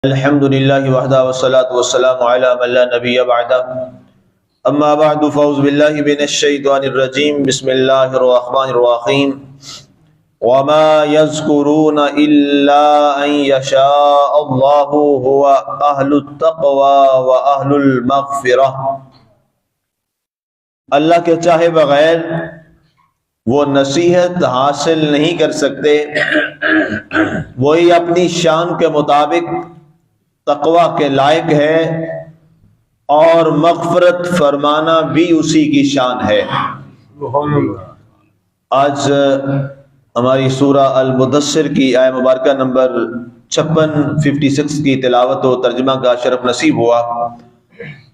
الحمد لله وحده والصلاة والسلام على من لا نبي بعده اما بعد فاعوذ بالله من الشيطان الرجيم بسم الله الرحمن الرحيم وما يذكرون الا ان يشاء الله هو اهل التقوى واهل المغفرة۔ اللہ کے چاہے بغیر وہ نصیحت حاصل نہیں کر سکتے، وہی اپنی شان کے مطابق تقوی کے لائق ہے اور مغفرت فرمانا بھی اسی کی شان ہے۔ آج ہماری سورہ المدثر کی آیہ مبارکہ نمبر 56 کی تلاوت و ترجمہ کا شرف نصیب ہوا،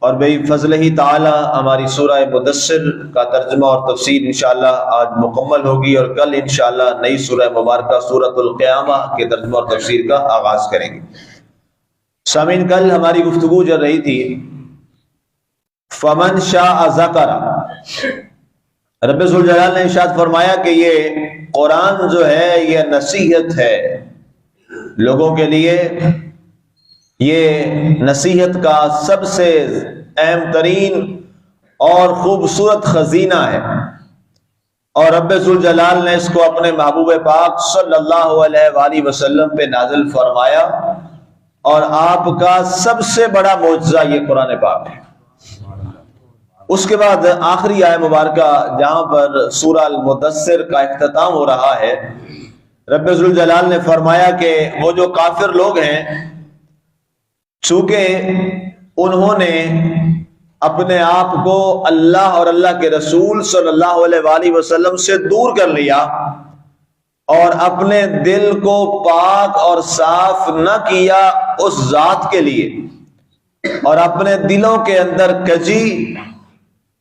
اور بے فضل ہی تعالی ہماری سورہ مدثر کا ترجمہ اور تفسیر انشاءاللہ آج مکمل ہوگی، اور کل انشاءاللہ نئی سورہ مبارکہ سورۃ القیامہ کے ترجمہ اور تفسیر کا آغاز کریں گے۔ سامعین، کل ہماری گفتگو چل رہی تھی فمن شاء ذکر۔ رب ذوالجلال نے ارشاد فرمایا کہ یہ قرآن جو ہے یہ نصیحت ہے لوگوں کے لیے، یہ نصیحت کا سب سے اہم ترین اور خوبصورت خزینہ ہے، اور رب ذوالجلال نے اس کو اپنے محبوب پاک صلی اللہ علیہ وآلہ وسلم پہ نازل فرمایا، اور آپ کا سب سے بڑا معجزہ یہ قرآن پاک ہے۔ اس کے بعد آخری آیہ مبارکہ جہاں پر سورہ المدثر کا اختتام ہو رہا ہے، رب ذوالجلال نے فرمایا کہ وہ جو کافر لوگ ہیں، چونکہ انہوں نے اپنے آپ کو اللہ اور اللہ کے رسول صلی اللہ علیہ وآلہ وسلم سے دور کر لیا اور اپنے دل کو پاک اور صاف نہ کیا اس ذات کے لیے، اور اپنے دلوں کے اندر کجی،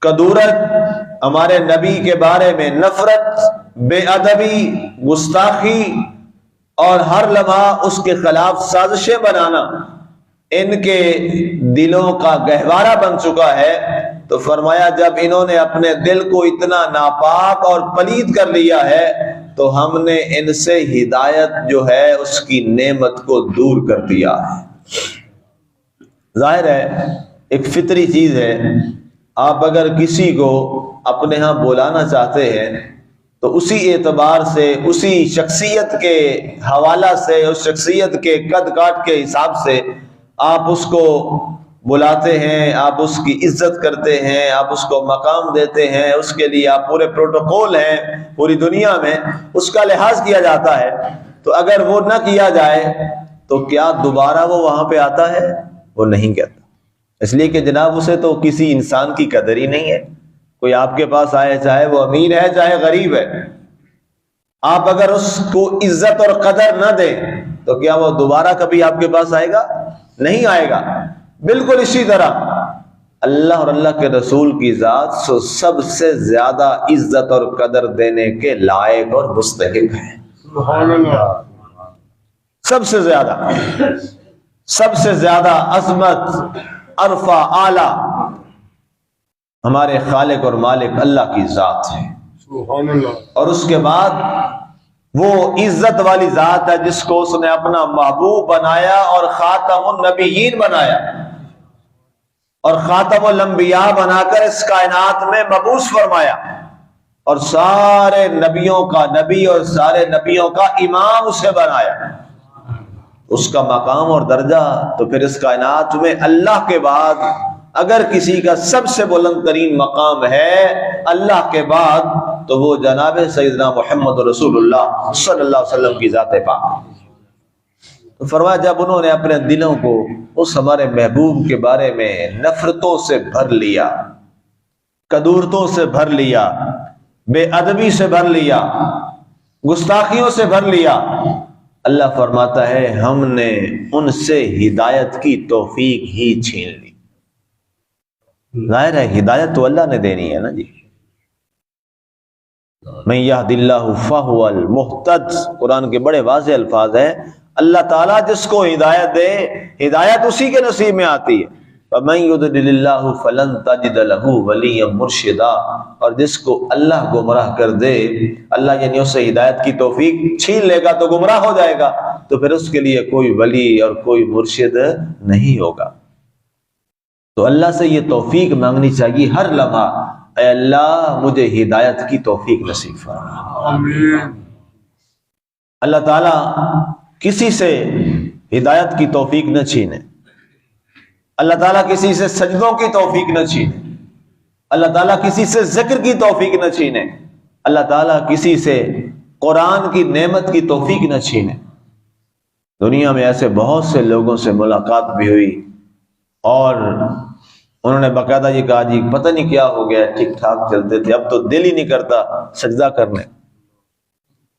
کدورت، ہمارے نبی کے بارے میں نفرت، بے ادبی، گستاخی اور ہر لمحہ اس کے خلاف سازشیں بنانا ان کے دلوں کا گہوارہ بن چکا ہے، تو فرمایا جب انہوں نے اپنے دل کو اتنا ناپاک اور پلید کر لیا ہے تو ہم نے ان سے ہدایت جو ہے اس کی نعمت کو دور کر دیا ہے۔ ظاہر ہے ایک فطری چیز ہے، آپ اگر کسی کو اپنے ہاں بلانا چاہتے ہیں تو اسی اعتبار سے، اسی شخصیت کے حوالہ سے، اس شخصیت کے قد کاٹ کے حساب سے آپ اس کو بلاتے ہیں، آپ اس کی عزت کرتے ہیں، آپ اس کو مقام دیتے ہیں، اس کے لیے آپ پورے پروٹوکول ہیں، پوری دنیا میں اس کا لحاظ کیا جاتا ہے۔ تو اگر وہ نہ کیا جائے تو کیا دوبارہ وہ وہاں پہ آتا ہے؟ وہ نہیں کہتا، اس لیے کہ جناب اسے تو کسی انسان کی قدر ہی نہیں ہے۔ کوئی آپ کے پاس آئے، چاہے وہ امیر ہے چاہے غریب ہے، آپ اگر اس کو عزت اور قدر نہ دیں تو کیا وہ دوبارہ کبھی آپ کے پاس آئے گا؟ نہیں آئے گا۔ بالکل اسی طرح اللہ اور اللہ کے رسول کی ذات سب سے زیادہ عزت اور قدر دینے کے لائق اور مستحق ہے۔ سبحان اللہ۔ سب سے زیادہ عظمت، عرفہ، اعلیٰ ہمارے خالق اور مالک اللہ کی ذات ہے۔ سبحان اللہ۔ اور اس کے بعد وہ عزت والی ذات ہے جس کو اس نے اپنا محبوب بنایا اور خاتم النبیین بنایا، اور خاتم الانبیاء بنا کر اس کائنات میں مبعوث فرمایا، اور سارے نبیوں کا نبی اور سارے نبیوں کا امام اسے بنایا۔ اس کا مقام اور درجہ تو پھر اس کائنات میں اللہ کے بعد اگر کسی کا سب سے بلند ترین مقام ہے اللہ کے بعد تو وہ جناب سیدنا محمد رسول اللہ صلی اللہ علیہ وسلم کی ذات پاک۔ تو فرمایا جب انہوں نے اپنے دلوں کو اس ہمارے محبوب کے بارے میں نفرتوں سے بھر لیا، کدورتوں سے بھر لیا، بے ادبی سے بھر لیا، گستاخیوں سے بھر لیا، اللہ فرماتا ہے ہم نے ان سے ہدایت کی توفیق ہی چھین لی۔ ظاہر ہے ہدایت تو اللہ نے دینی ہے نا جی۔ من یہد اللہ فہو المہتد، قرآن کے بڑے واضح الفاظ ہیں، اللہ تعالیٰ جس کو ہدایت دے، ہدایت اسی کے نصیب میں آتی ہے۔ فَمَن يُضْلِلِ اللَّهُ فَلَن تَجِدَ لَهُ وَلِيًّا مُرْشِدًا، اور جس کو اللہ گمراہ کر دے، اللہ یعنی اسے ہدایت کی توفیق چھین لے گا تو گمراہ ہو جائے گا، تو پھر اس کے لیے کوئی ولی اور کوئی مرشد نہیں ہوگا۔ تو اللہ سے یہ توفیق مانگنی چاہیے ہر لمحہ، اے اللہ مجھے ہدایت کی توفیق نصیب فرما۔ آمین۔ اللہ تعالیٰ کسی سے ہدایت کی توفیق نہ چھینے، اللہ تعالیٰ کسی سے سجدوں کی توفیق نہ چھینے، اللہ تعالیٰ کسی سے ذکر کی توفیق نہ چھینے، اللہ تعالیٰ کسی سے قرآن کی نعمت کی توفیق نہ چھینے۔ دنیا میں ایسے بہت سے لوگوں سے ملاقات بھی ہوئی اور انہوں نے باقاعدہ یہ کہا جی پتہ نہیں کیا ہو گیا، ٹھیک ٹھاک چلتے تھے، اب تو دل ہی نہیں کرتا سجدہ کرنے۔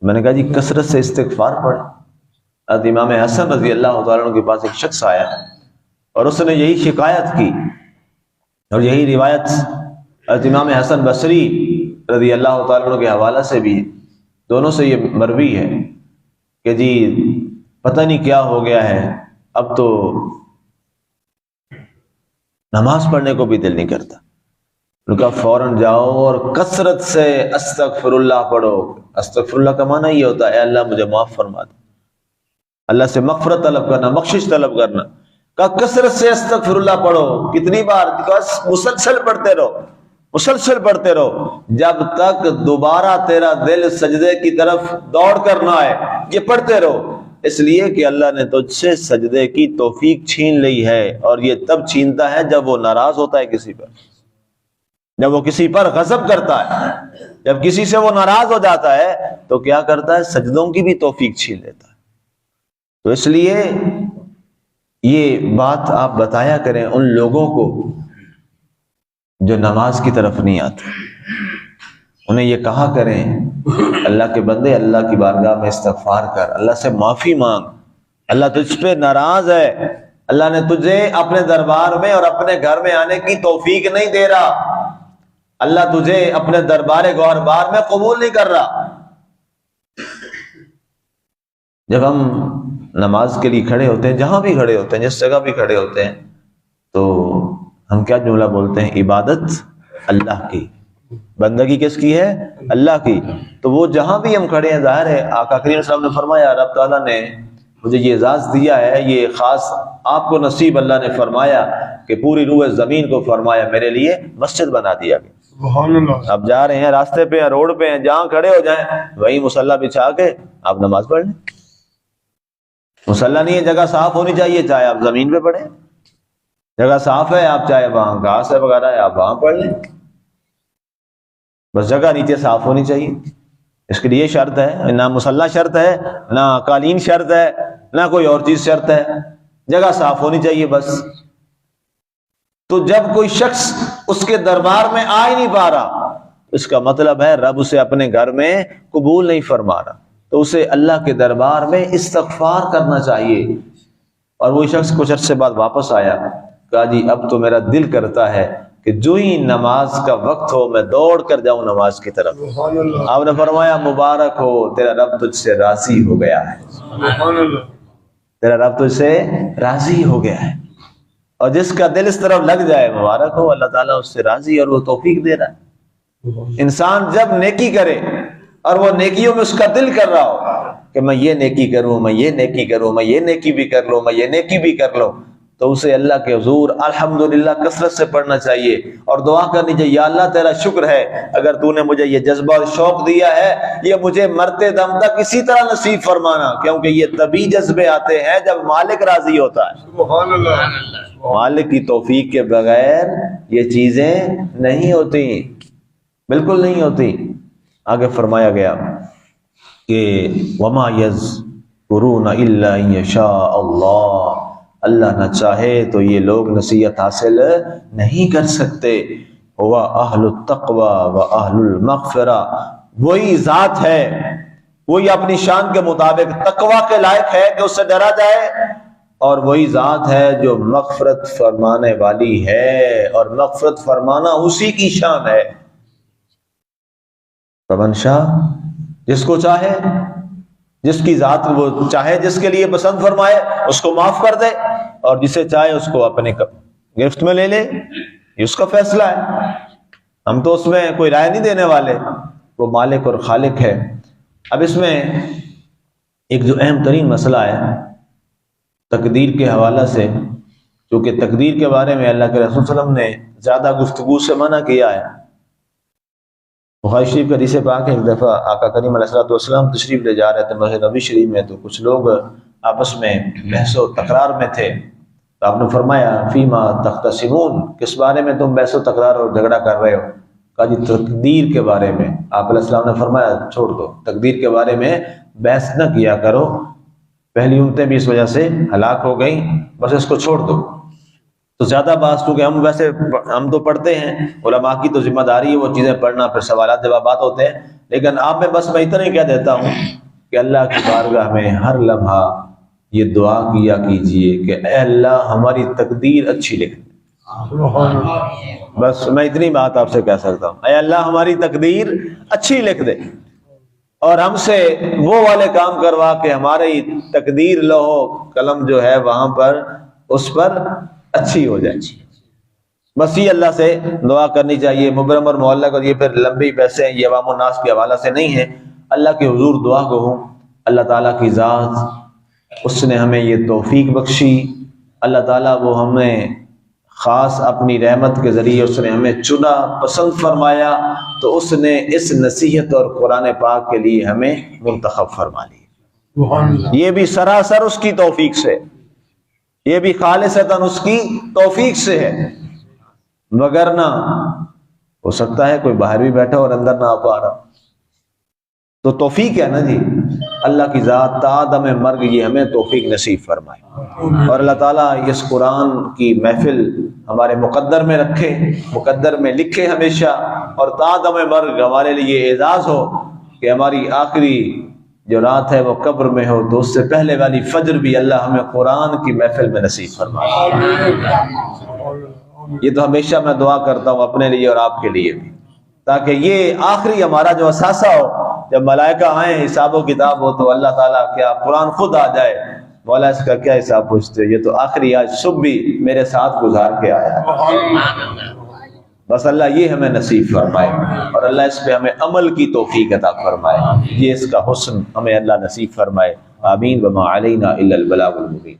میں نے کہا جی کثرت سے استغفار پڑھیں۔ حضرت امام حسن رضی اللہ تعالیٰ عنہ کے پاس ایک شخص آیا اور اس نے یہی شکایت کی، اور یہی روایت حضرت امام حسن بصری رضی اللہ تعالیٰ عنہ کے حوالہ سے بھی، دونوں سے یہ مروی ہے کہ جی پتہ نہیں کیا ہو گیا ہے، اب تو نماز پڑھنے کو بھی دل نہیں کرتا۔ ان کا فوراً جاؤ اور کثرت سے استغفر اللہ پڑھو۔ استغفر اللہ کا معنی یہ ہوتا ہے اے اللہ مجھے معاف فرما دے، اللہ سے مغفرت طلب کرنا، بخشش طلب کرنا۔ کہ کثرت سے استغفر اللہ پڑھو، کتنی بار؟ مسلسل پڑھتے رہو، مسلسل پڑھتے رہو جب تک دوبارہ تیرا دل سجدے کی طرف دوڑ کر نہ آئے، یہ پڑھتے رہو، اس لیے کہ اللہ نے تجھ سے سجدے کی توفیق چھین لی ہے، اور یہ تب چھینتا ہے جب وہ ناراض ہوتا ہے کسی پر، جب وہ کسی پر غضب کرتا ہے، جب کسی سے وہ ناراض ہو جاتا ہے تو کیا کرتا ہے؟ سجدوں کی بھی توفیق چھین لیتا ہے۔ تو اس لیے یہ بات آپ بتایا کریں ان لوگوں کو جو نماز کی طرف نہیں آتے، انہیں یہ کہا کریں اللہ کے بندے اللہ کی بارگاہ میں استغفار کر، اللہ سے معافی مانگ، اللہ تجھ پہ ناراض ہے، اللہ نے تجھے اپنے دربار میں اور اپنے گھر میں آنے کی توفیق نہیں دے رہا، اللہ تجھے اپنے دربار گوہر بار میں قبول نہیں کر رہا۔ جب ہم نماز کے لیے کھڑے ہوتے ہیں، جہاں بھی کھڑے ہوتے ہیں، جس جگہ بھی کھڑے ہوتے ہیں، تو ہم کیا جملہ بولتے ہیں؟ عبادت اللہ کی، بندگی کس کی ہے؟ اللہ کی۔ تو وہ جہاں بھی ہم کھڑے ہیں، ظاہر ہے آقا کریم صلی اللہ علیہ وسلم نے فرمایا رب تعالیٰ نے مجھے یہ اعزاز دیا ہے، یہ خاص آپ کو نصیب اللہ نے فرمایا کہ پوری روح زمین کو فرمایا میرے لیے مسجد بنا دیا گیا۔ سبحان اللہ۔ آپ جا رہے ہیں، راستے پہ ہیں، روڈ پہ ہیں، جہاں کھڑے ہو جائیں وہیں مصلی بچھا کے آپ نماز پڑھ لیں۔ مصلی نہیں ہے، جگہ صاف ہونی چاہیے، چاہے آپ زمین پہ پڑھیں، جگہ صاف ہے، آپ چاہے وہاں گھاس ہے وغیرہ ہے آپ وہاں پڑھ لیں، بس جگہ نیچے صاف ہونی چاہیے۔ اس کے لیے شرط ہے، نہ مصلی شرط ہے، نہ قالین شرط ہے، نہ کوئی اور چیز شرط ہے، جگہ صاف ہونی چاہیے بس۔ تو جب کوئی شخص اس کے دربار میں آ ہی نہیں پا رہا، اس کا مطلب ہے رب اسے اپنے گھر میں قبول نہیں فرما رہا، تو اسے اللہ کے دربار میں استغفار کرنا چاہیے۔ اور وہی شخص کچھ عرصے بعد واپس آیا، کہا جی اب تو میرا دل کرتا ہے کہ جو ہی نماز کا وقت ہو میں دوڑ کر جاؤں نماز کی طرف۔ سبحان اللہ۔ آپ نے فرمایا مبارک ہو، تیرا رب تجھ سے راضی ہو گیا ہے، سبحان اللہ۔ تیرا رب تجھ سے راضی ہو گیا ہے۔ اور جس کا دل اس طرف لگ جائے مبارک ہو، اللہ تعالیٰ اس سے راضی اور وہ توفیق دے رہا ہے۔ انسان جب نیکی کرے اور وہ نیکیوں میں اس کا دل کر رہا ہو کہ میں یہ نیکی کروں، میں یہ نیکی کروں، میں یہ نیکی بھی کر لوں، میں یہ نیکی بھی کر لوں، تو اسے اللہ کے حضور الحمدللہ کثرت سے پڑھنا چاہیے اور دعا کرنی چاہیے، یا اللہ تیرا شکر ہے اگر تو نے مجھے یہ جذبہ اور شوق دیا ہے، یہ مجھے مرتے دم تک اسی طرح نصیب فرمانا، کیونکہ یہ تبھی جذبے آتے ہیں جب مالک راضی ہوتا ہے۔ سبحان اللہ۔ مالک کی توفیق کے بغیر یہ چیزیں نہیں ہوتی، بالکل نہیں ہوتی۔ آگے فرمایا گیا کہ وما یذکرون الا ان یشاء اللہ، اللہ نہ چاہے تو یہ لوگ نصیحت حاصل نہیں کر سکتے۔ ہوا اہل التقوی و اہل المغفرہ، وہی ذات ہے، وہی اپنی شان کے مطابق تقوی کے لائق ہے کہ اس سے ڈرا جائے، اور وہی ذات ہے جو مغفرت فرمانے والی ہے، اور مغفرت فرمانا اسی کی شان ہے۔ فمن شاء، جس کو چاہے، جس کی ذات وہ چاہے، جس کے لیے پسند فرمائے اس کو معاف کر دے، اور جسے چاہے اس کو اپنے گرفت میں لے لے، یہ اس کا فیصلہ ہے، ہم تو اس میں کوئی رائے نہیں دینے والے، وہ مالک اور خالق ہے۔ اب اس میں ایک جو اہم ترین مسئلہ ہے تقدیر کے حوالہ سے، کیونکہ تقدیر کے بارے میں اللہ کے رسول صلی اللہ علیہ وسلم نے زیادہ گفتگو سے منع کیا ہے۔ بخاری شریف کا حدیث پاک ہے، ایک دفعہ آقا کریم علیہ الصلوۃ والسلام تشریف لے جا رہے تھے مسجد نبوی شریف میں، تو کچھ لوگ آپس میں بحث و تکرار میں تھے، تو آپ نے فرمایا فیما تختصمون، کس بارے میں تم بحث و تکرار اور جھگڑا کر رہے ہو؟ کہا جی تقدیر کے بارے میں۔ آپ علیہ السلام نے فرمایا چھوڑ دو، تقدیر کے بارے میں بحث نہ کیا کرو، پہلی امتیں بھی اس وجہ سے ہلاک ہو گئیں، بس اس کو چھوڑ دو۔ تو زیادہ بات، کیونکہ ہم تو پڑھتے ہیں، علماء کی تو ذمہ داری ہے وہ چیزیں پڑھنا، پھر سوالات جوابات ہوتے ہیں، لیکن آپ میں بس میں اتنا ہی کہہ دیتا ہوں کہ اللہ کی بارگاہ میں ہر لمحہ یہ دعا کیا کیجئے کہ اے اللہ ہماری تقدیر اچھی لکھ دے۔ بس میں اتنی بات آپ سے کہہ سکتا ہوں، اے اللہ ہماری تقدیر اچھی لکھ دے، اور ہم سے وہ والے کام کروا کہ ہماری تقدیر لوح قلم جو ہے وہاں پر اس پر اچھی ہو جائے۔ بس یہ اللہ سے دعا کرنی چاہیے، مبرم اور معلق، اور یہ پھر لمبی بحثیں یہ عوام الناس کے حوالہ سے نہیں ہے، اللہ کے حضور دعا کو ہوں، اللہ تعالیٰ کی ذات اس نے ہمیں یہ توفیق بخشی، اللہ تعالیٰ وہ ہمیں خاص اپنی رحمت کے ذریعے اس نے ہمیں چنا، پسند فرمایا، تو اس نے اس نصیحت اور قرآن پاک کے لیے ہمیں منتخب فرما لی۔ یہ بھی سراسر اس کی توفیق سے، یہ بھی خالصتاً اس کی توفیق سے ہے، مگر نہ ہو سکتا ہے کوئی باہر بھی بیٹھا اور اندر نہ آ پا رہا، تو توفیق ہے نا جی، اللہ کی ذات تا دم مرگ یہ ہمیں توفیق نصیب فرمائے، اور اللہ تعالیٰ اس قرآن کی محفل ہمارے مقدر میں رکھے، مقدر میں لکھے ہمیشہ، اور تا دم مرگ ہمارے لیے اعزاز ہو کہ ہماری آخری جو رات ہے وہ قبر میں ہو، تو اس سے پہلے والی فجر بھی اللہ ہمیں قرآن کی محفل میں نصیب فرمائے۔ یہ تو ہمیشہ میں دعا کرتا ہوں اپنے لیے اور آپ کے لیے بھی، تاکہ یہ آخری ہمارا جو اثاثہ ہو، جب ملائکہ آئیں حساب و کتاب ہو تو اللہ تعالیٰ کیا قرآن خود آ جائے، مولا اس کا کیا حساب پوچھتے ہو، یہ تو آخری آج صبح بھی میرے ساتھ گزار کے آیا ہے۔ بس اللہ یہ ہمیں نصیب فرمائے، اور اللہ اس پہ ہمیں عمل کی توفیق عطا فرمائے، یہ اس کا حسن ہمیں اللہ نصیب فرمائے۔ آمین۔ وما علینا الا البلاغ المبین۔